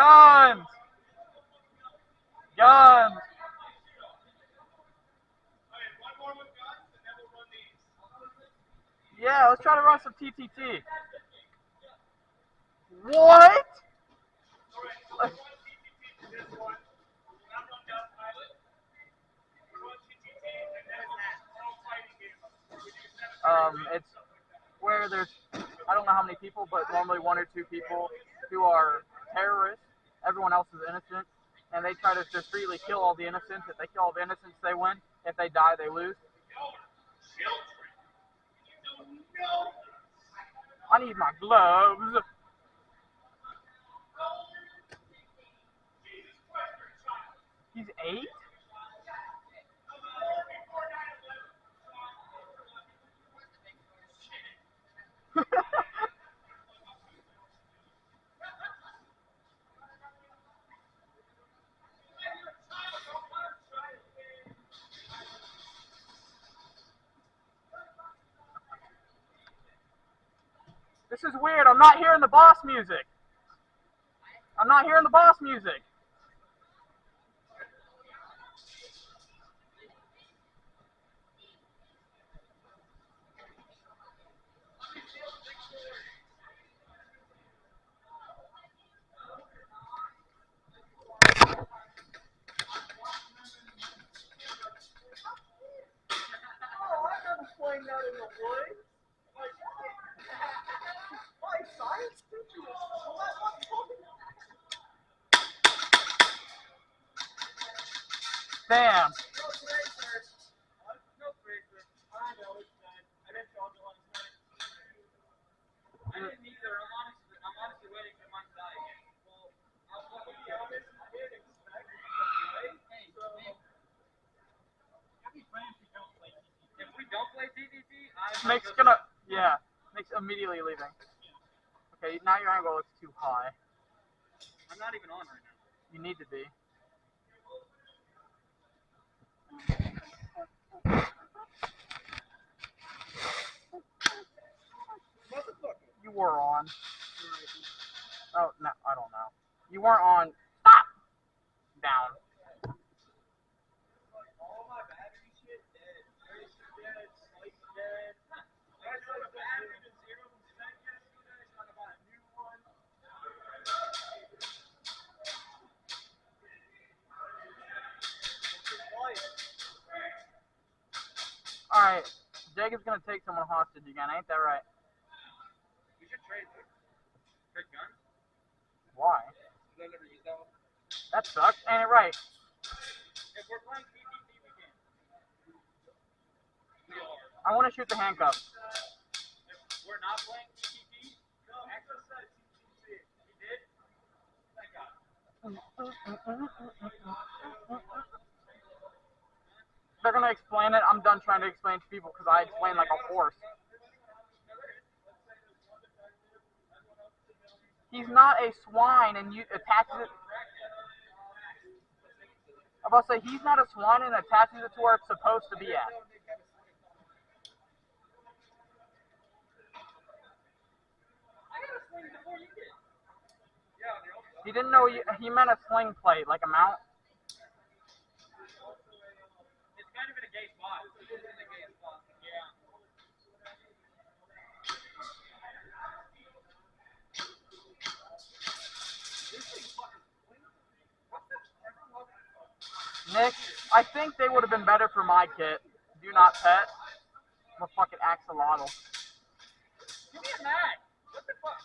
Guns! Guns! Yeah, let's try to run some TTT. What? It's where there's, I don't know how many people, but normally one or two people who are terrorists. Everyone else is innocent, and they try to discreetly kill all the innocents. If they kill all the innocents, they win. If they die, they lose. I need my gloves. He's 8? This is weird. I'm not hearing the boss music. I'm not hearing the boss music. Damn. Nick's gonna, yeah, Nick's immediately leaving. Okay, now your angle looks too high. I'm not even on right now. You need to be. You were on. Oh, no, I don't know. You weren't on. Stop! Down. Alright, Jacob's gonna take someone hostage again, ain't that right? We should trade them. Trade guns? Why? I've never used that one. That sucks, ain't it right? If we're playing TTT, we can. We are. I wanna shoot the handcuffs. If we're not playing TTT, Axel said TTT. He did? Thank God. They're gonna explain it. I'm done trying to explain to people because I explain like a horse. He's not a swine and you attaches it. I'm about to say he's not a swine and attaches it to where it's supposed to be at. He didn't know he meant a sling plate, like a mount. It's kind of in a gay spot. It is in a gay spot. Yeah. Nick, I think they would have been better for my kit. Do not pet. I'm a fucking axolotl. Give me a mag. What the fuck?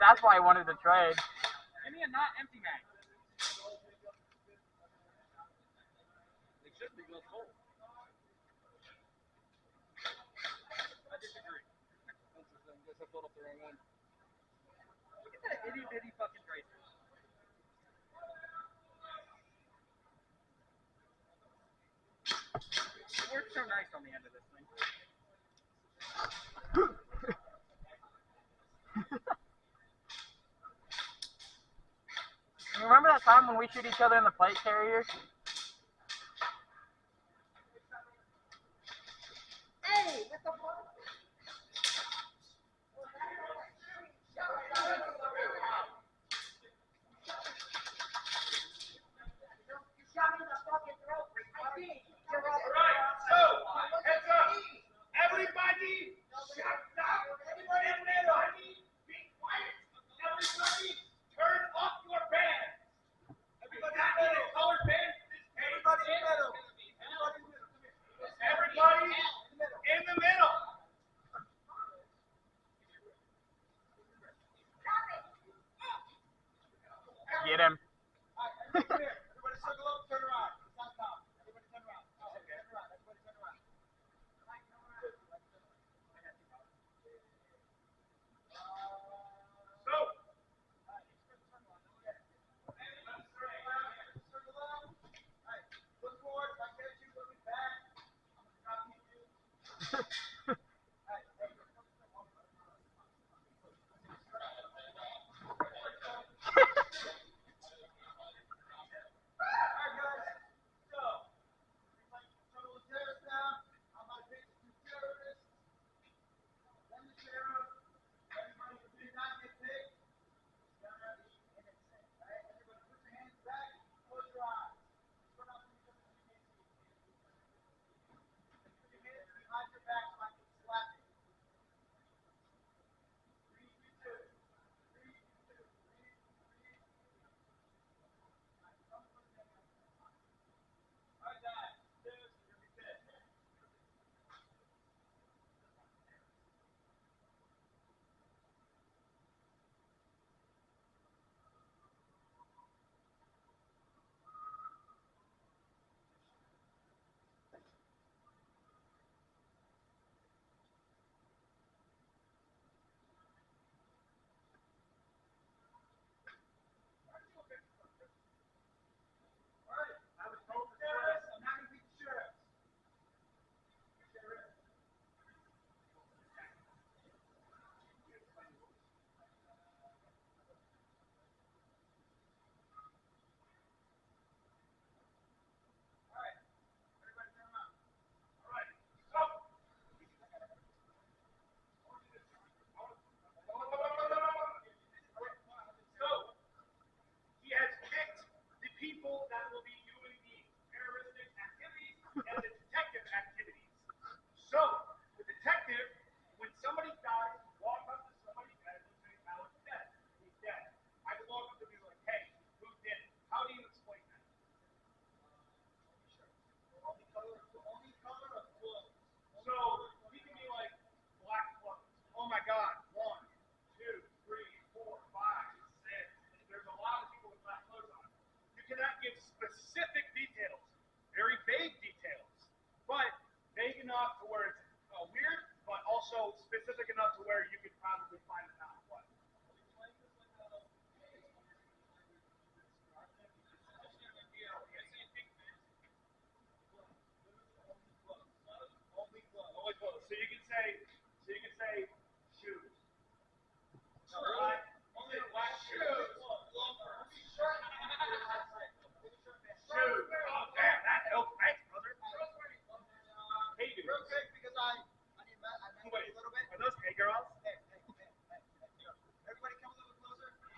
That's why I wanted to trade. Give me a not empty mag. They should be both full. I disagree. I guess I pulled up the wrong one. Look at that itty bitty fucking tracer. It works so nice on the end of this thing. You remember that time when we shoot each other in the plate carrier? Get him.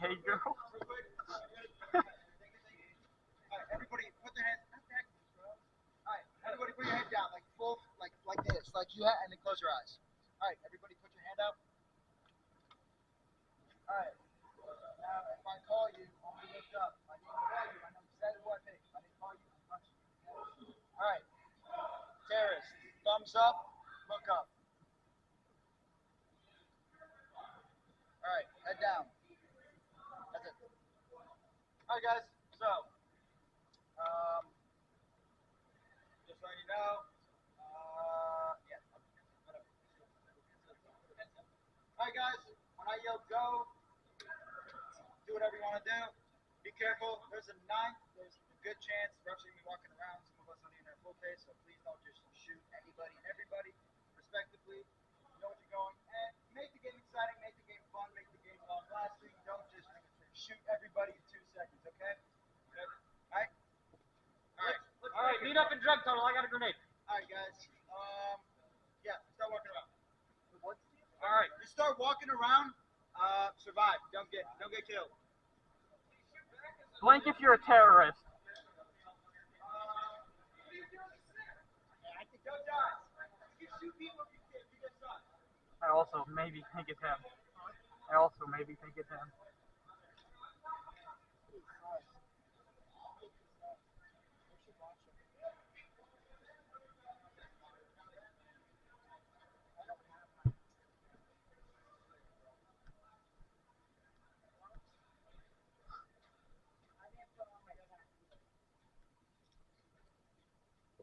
Hey, girl. Everybody put their hands. Alright, everybody put your head down, like full, like this, like you have, and then close your eyes. Alright, everybody put your hand out. Alright. Now, if I call you, only lift up. If I didn't call you, I know exactly what I pick. If I didn't call you, I'm punching you. Alright. Terrace, thumbs up, look up. Alright, head down. That's it. Alright, guys, so, just letting you know, yeah, whatever. Alright, guys, when I yell go, do whatever you want to do. Be careful. There's a good chance we're actually going to be walking around. Some of us on the internet full face, so please don't just shoot anybody and everybody, respectively. You know what you're going. And make the game exciting, make the game fun, make the game long-lasting. Don't just shoot everybody in 2 seconds, okay? Alright? Alright. All right, meet up in drug tunnel. I got a grenade. Alright, guys. Yeah, start are walking around, survive. Don't get killed. Blink if you're a terrorist. Don't die. You can shoot people if you get shot. I also maybe think it's him. I also maybe think it's him.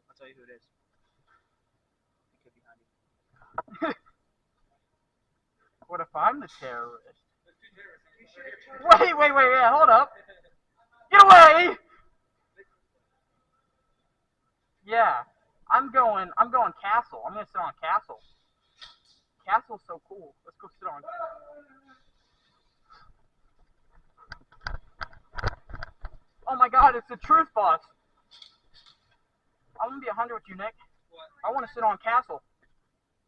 I'll tell you who it is. It could be Honey. What if I'm the terrorist? Wait, yeah, hold up. Get away! Yeah, I'm going castle. I'm gonna sit on castle. Castle's so cool. Let's go sit on. Oh my God, it's the truth boss. I'm gonna be 100 with you, Nick. What? I want to sit on castle.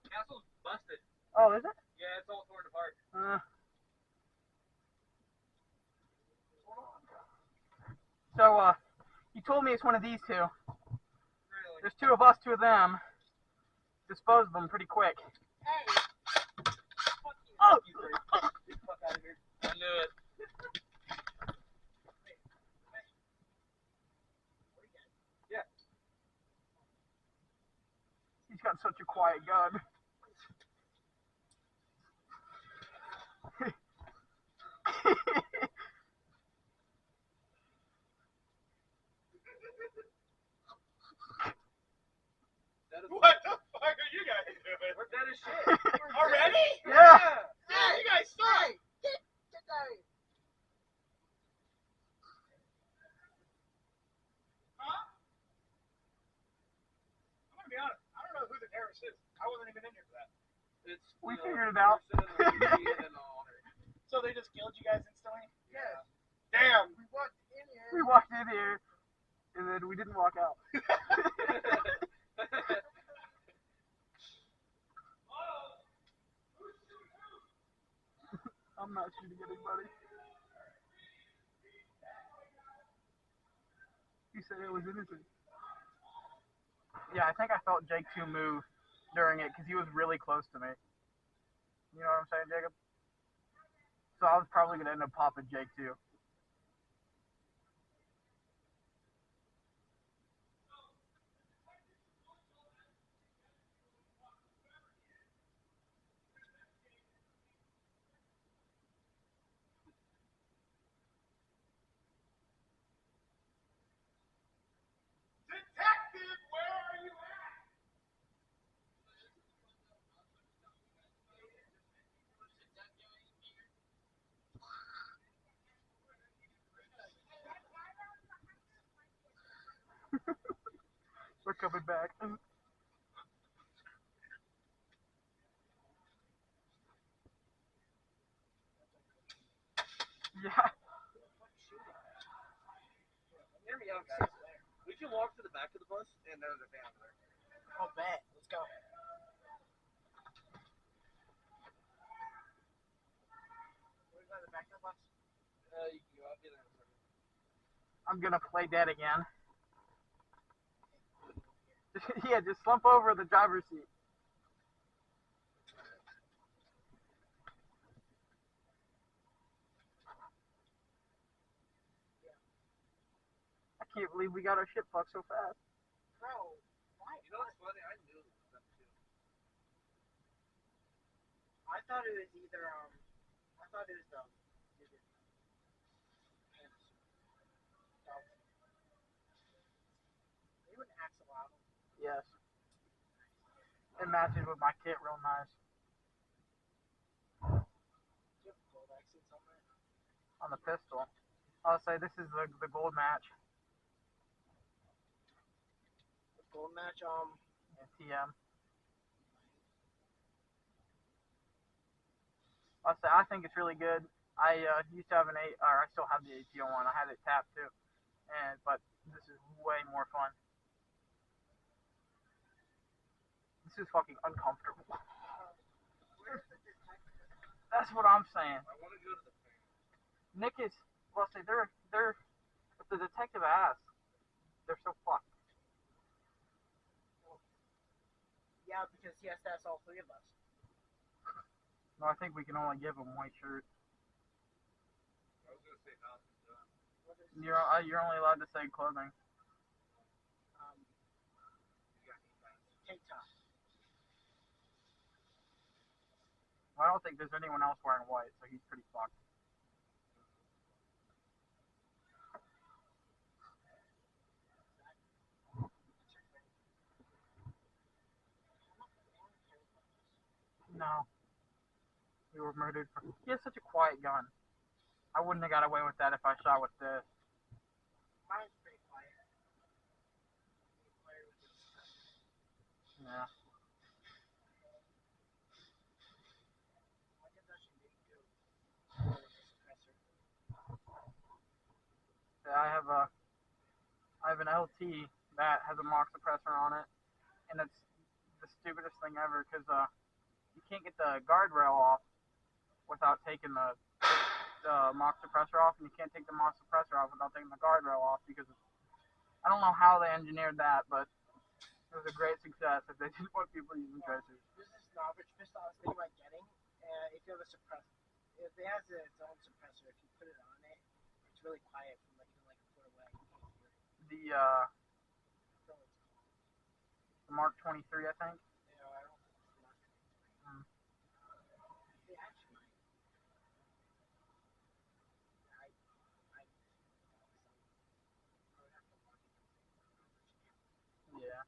Castle's busted. Oh, is it? Yeah, it's all torn apart. So, you told me it's one of these two. Really? There's two of us, two of them. Dispose of them pretty quick. Hey! Oh! Get the fuck out of here. I knew it. Yeah. He's got such a quiet gun. What the fuck are you guys doing? We're dead as shit. Already? Yeah. Yeah, you guys suck. Get that. Huh? I'm gonna be honest. I don't know who the terrorist is. I wasn't even in here for that. We figured it out. So they just killed you guys instantly? Yeah. Damn. We walked in here. We walked in here, and then we didn't walk out. I'm not shooting anybody. You said it was innocent. Yeah, I think I felt Jake 2 move during it because he was really close to me. You know what I'm saying, Jacob? So I was probably going to end up popping Jake 2. Detective, where are you at? We're coming back. Yeah. Hear me out, guys. We can walk to the back of the bus, and there's a van there. Oh, bet. Let's go. Where's the back of the bus? You can go. I'll be there in a second. I'm going to play dead again. Yeah, just slump over the driver's seat. I can't believe we got our shit fucked so fast. Bro, why? You know what's funny? I knew it was them too. I thought it was either, I thought it was, you an axolotl? Yes. It matches with my kit real nice. Do you have gold accents on that? On the pistol. I'll say this is the gold match. The gold match, And TM. I'll say I think it's really good. I used to have an I still have the ATO one. I had it tapped too, but this is way more fun. This is fucking uncomfortable. That's what I'm saying. I want to go to the fair. Nick is, well, say they're, if the detective asks, they're so fucked. Yeah, because he has to ask all three of us. No, I think we can only give them white shirts. I was going to say House and John. You're only allowed to say clothing. Tank top. Well, I don't think there's anyone else wearing white, so he's pretty fucked. No. We were murdered for. He has such a quiet gun. I wouldn't have got away with that if I shot with this. Mine's pretty quiet. Yeah. Yeah, I have an LT that has a mock suppressor on it, and it's the stupidest thing ever because you can't get the guardrail off without taking the mock suppressor off, and you can't take the mock suppressor off without taking the guardrail off because I don't know how they engineered that, but it was a great success if they didn't want people using tracers. This is an average pistol I was thinking about getting. If you have a suppressor, if it has its own suppressor, if you put it on it, it's really quiet from like even like a foot away. The Mark 23, I think. Yeah, I don't think it's not. They actually might. Yeah.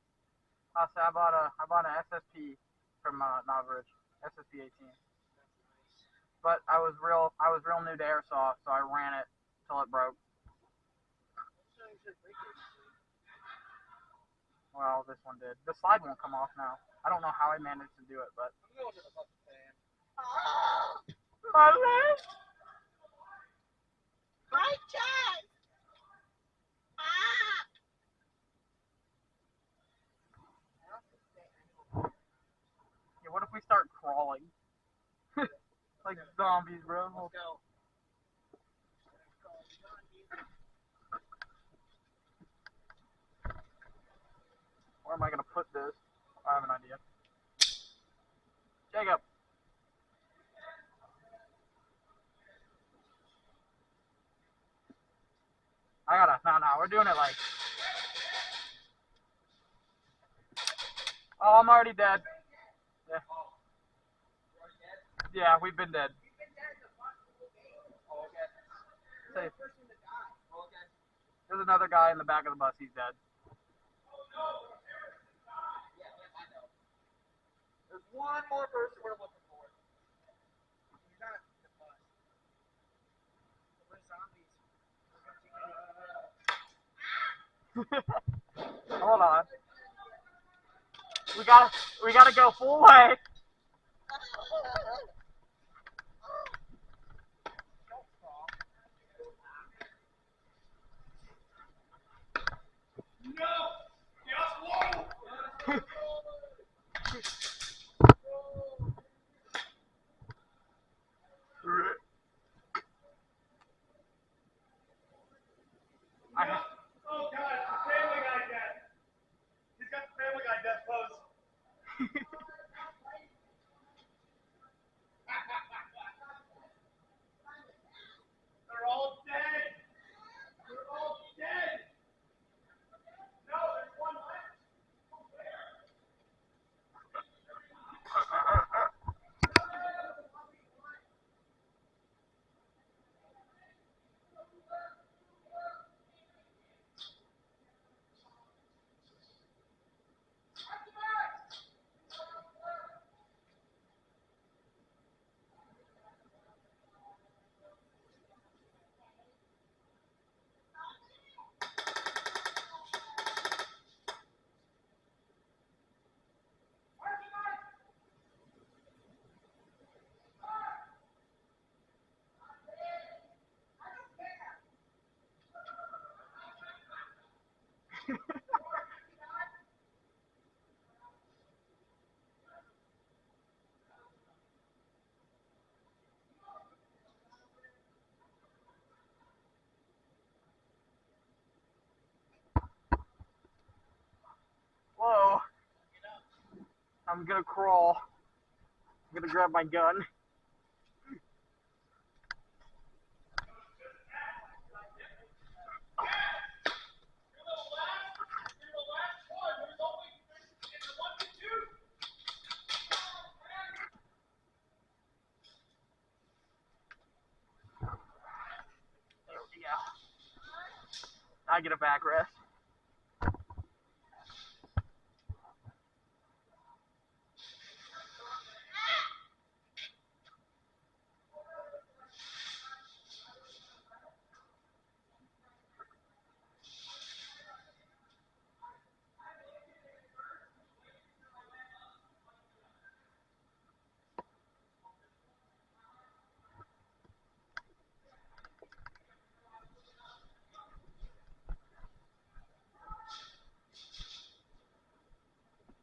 So I bought an SSP from Novridge, SSP 18. But I was real new to Airsoft, so I ran it till it broke. Well, this one did. The slide won't come off now. I don't know how I managed to do it, but. I'm going to the fucking fan. My leg! My chest! Ah! Yeah, what if we start crawling? Like zombies, bro. Let's go. Where am I gonna put this? I have an idea. Jacob. No, we're doing it like. Oh, I'm already dead. Yeah. Yeah, we've been dead. Safe. There's another guy in the back of the bus, he's dead. There's one more person we're looking for. He's not the bus. We're zombies. Hold on. We gotta go full way. Oh god, it's the Family Guy death. He's got the Family Guy death pose. They're all dead. They're all dead. No, there's one left. I'm gonna crawl. I'm gonna grab my gun. There we go. I get a backrest.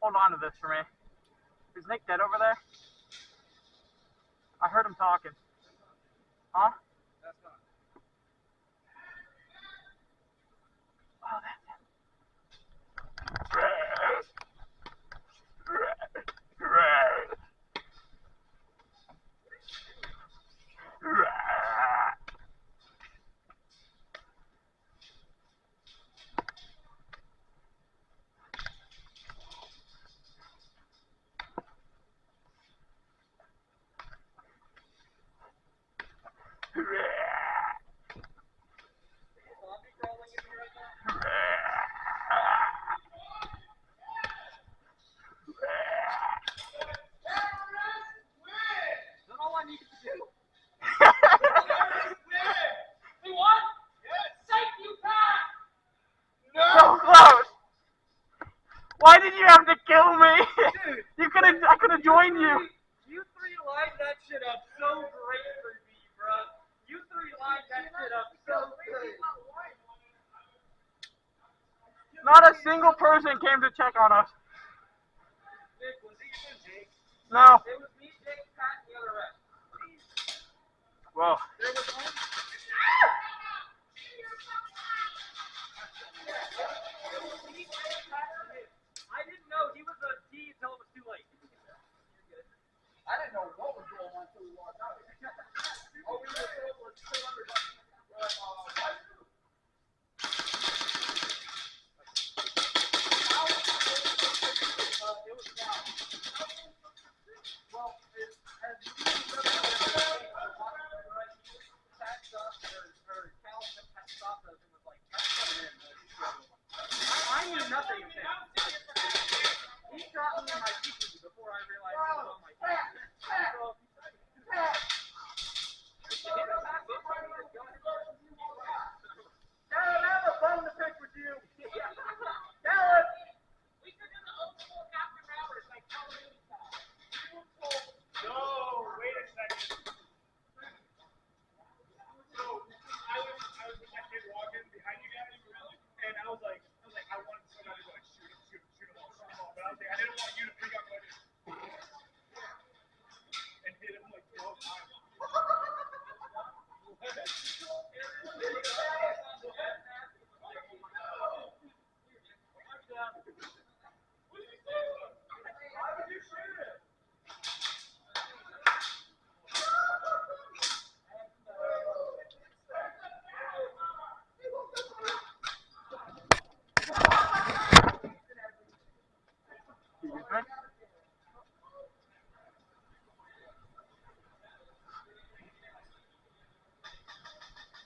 Hold on to this for me. Is Nick dead over there? I heard him talking. Huh? That's not. Oh, that's him. So close! Why did you have to kill me? Dude, I could have joined you. You three lined that shit up so great for me, bro. You three lined that shit up so great. Not a single person came to check on us. Nick, was it you and Jake? No. It was me, Jake, Pat, and the other ref. Whoa. There was one. I didn't know he was a D until it was too late. I didn't know what was going on until we walked out. All we were told was 200. It was down. Well, as you I knew nothing of him. He shot me in my teeth before I realized he was on my teeth. Dad, I have a bone to pick with you. Dad! We could do the old school after hours like Halloween style. No, wait a second. So I was with my kid walking behind you guys, and I was like, I wanted somebody to like shoot him all. But I was like, I didn't want you to freak out like this. And hit him like 12 times.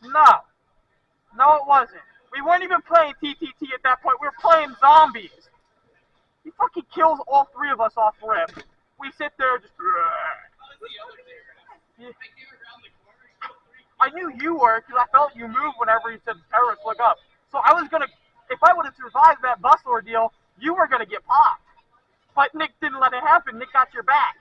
No. No, it wasn't. We weren't even playing TTT at that point. We were playing zombies. He fucking kills all three of us off rip. We sit there just... I knew you were because I felt you move whenever he said terrorists look up. So I was gonna... If I would have survived that bus ordeal, you were gonna get popped. But Nick didn't let it happen. Nick got your back.